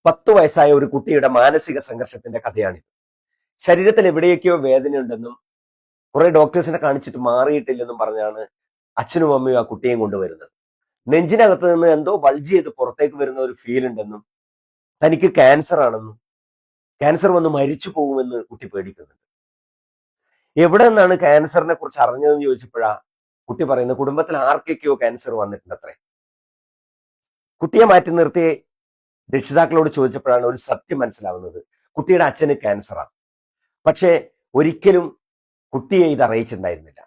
10 വയസ്സായ ഒരു കുട്ടിയുടെ മാനസിക സംഘർഷത്തിന്റെ കഥയാണിത്. ശരീരത്തിൽ എവിടെയൊക്കെയോ വേദനയുണ്ടെന്നും കുറെ ഡോക്ടേഴ്സിനെ കാണിച്ചിട്ട് മാറിയിട്ടില്ലെന്നും പറഞ്ഞാണ് അച്ഛനും അമ്മയും ആ കുട്ടിയെയും കൊണ്ടുവരുന്നത്. നെഞ്ചിനകത്ത് നിന്ന് എന്തോ ബൾജ് ചെയ്ത് പുറത്തേക്ക് വരുന്ന ഒരു ഫീൽ ഉണ്ടെന്നും തനിക്ക് ക്യാൻസർ ആണെന്നും ക്യാൻസർ വന്ന് മരിച്ചു പോകുമെന്ന് കുട്ടി പേടിക്കുന്നുണ്ട്. എവിടെ നിന്നാണ് ക്യാൻസറിനെ കുറിച്ച് അറിഞ്ഞതെന്ന് ചോദിച്ചപ്പോഴാ കുട്ടി പറയുന്നത് കുടുംബത്തിൽ ആർക്കൊക്കെയോ ക്യാൻസർ വന്നിട്ടുണ്ടത്രേ. കുട്ടിയെ മാറ്റി നിർത്തി രക്ഷിതാക്കളോട് ചോദിച്ചപ്പോഴാണ് ഒരു സത്യം മനസ്സിലാവുന്നത്. കുട്ടിയുടെ അച്ഛന് ക്യാൻസറാണ്. പക്ഷേ ഒരിക്കലും കുട്ടിയെ ഇത് അറിയിച്ചിട്ടുണ്ടായിരുന്നില്ല.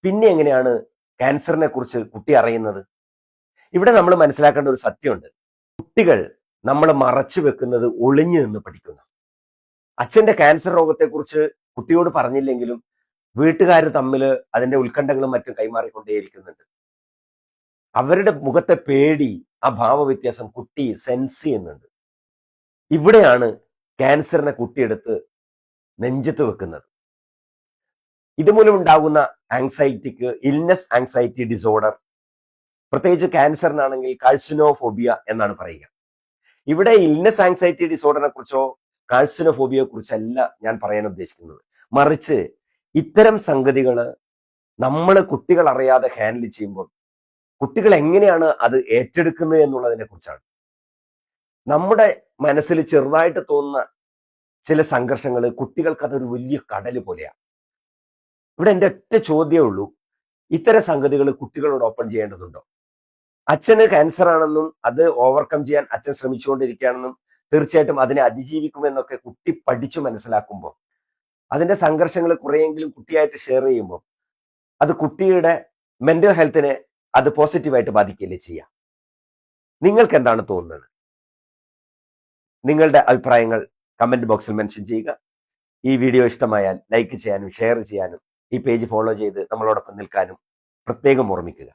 പിന്നെ എങ്ങനെയാണ് ക്യാൻസറിനെ കുറിച്ച് കുട്ടി അറിയുന്നത്? ഇവിടെ നമ്മൾ മനസ്സിലാക്കേണ്ട ഒരു സത്യമുണ്ട്. കുട്ടികൾ നമ്മൾ മറച്ചു വെക്കുന്നത് ഒളിഞ്ഞു നിന്ന് പഠിക്കുന്നു. അച്ഛന്റെ ക്യാൻസർ രോഗത്തെക്കുറിച്ച് കുട്ടിയോട് പറഞ്ഞില്ലെങ്കിലും വീട്ടുകാർ തമ്മിൽ അതിന്റെ ഉത്കണ്ഠകളും മറ്റും കൈമാറിക്കൊണ്ടേയിരിക്കുന്നുണ്ട്. അവരുടെ മുഖത്തെ പേടി, ആ ഭാവവ്യത്യാസം കുട്ടി സെൻസ് ചെയ്യുന്നുണ്ട്. ഇവിടെയാണ് ക്യാൻസറിനെ കുട്ടിയെടുത്ത് നെഞ്ചത്ത് വെക്കുന്നത്. ഇതുമൂലം ഉണ്ടാകുന്ന ആങ്സൈറ്റിക്ക് ഇൽനെസ് ആങ്സൈറ്റി ഡിസോർഡർ, പ്രത്യേകിച്ച് ക്യാൻസറിനാണെങ്കിൽ കാഴ്സിനോഫോബിയ എന്നാണ് പറയുക. ഇവിടെ ഇൽനെസ് ആങ്സൈറ്റി ഡിസോർഡറിനെ കുറിച്ചോ കാഴ്സിനോഫോബിയയെ കുറിച്ചല്ല ഞാൻ പറയാൻ ഉദ്ദേശിക്കുന്നത്. മറിച്ച് ഇത്തരം സംഗതികൾ നമ്മൾ കുട്ടികൾ അറിയാതെ ഹാൻഡിൽ ചെയ്യുമ്പോൾ കുട്ടികൾ എങ്ങനെയാണ് അത് ഏറ്റെടുക്കുന്നത് എന്നുള്ളതിനെ കുറിച്ചാണ്. നമ്മുടെ മനസ്സിൽ ചെറുതായിട്ട് തോന്നുന്ന ചില സംഘർഷങ്ങൾ കുട്ടികൾക്ക് അതൊരു വലിയ കടൽ പോലെയാണ്. ഇവിടെ എൻ്റെ ഒറ്റ ചോദ്യമേ ഉള്ളൂ, ഇത്തരം സംഗതികൾ കുട്ടികളോട് ഓപ്പൺ ചെയ്യേണ്ടതുണ്ടോ? അച്ഛന് ക്യാൻസർ ആണെന്നും അത് ഓവർകം ചെയ്യാൻ അച്ഛൻ ശ്രമിച്ചുകൊണ്ടിരിക്കുകയാണെന്നും തീർച്ചയായിട്ടും അതിനെ അതിജീവിക്കുമെന്നൊക്കെ കുട്ടി പഠിച്ചു മനസ്സിലാക്കുമ്പോൾ, അതിന്റെ സംഘർഷങ്ങൾ കുറെയെങ്കിലും കുട്ടിയായിട്ട് ഷെയർ ചെയ്യുമ്പോൾ അത് കുട്ടിയുടെ മെന്റൽ ഹെൽത്തിനെ അത് പോസിറ്റീവായിട്ട് ബാധിക്കുകയല്ലേ ചെയ്യുക. നിങ്ങൾക്ക് എന്താണ് തോന്നുന്നത്? നിങ്ങളുടെ അഭിപ്രായങ്ങൾ കമന്റ് ബോക്സിൽ മെൻഷൻ ചെയ്യുക. ഈ വീഡിയോ ഇഷ്ടമായാൽ ലൈക്ക് ചെയ്യാനും ഷെയർ ചെയ്യാനും ഈ പേജ് ഫോളോ ചെയ്ത് നമ്മളോടൊപ്പം നിൽക്കാനും പ്രത്യേകം ഓർമ്മിക്കുക.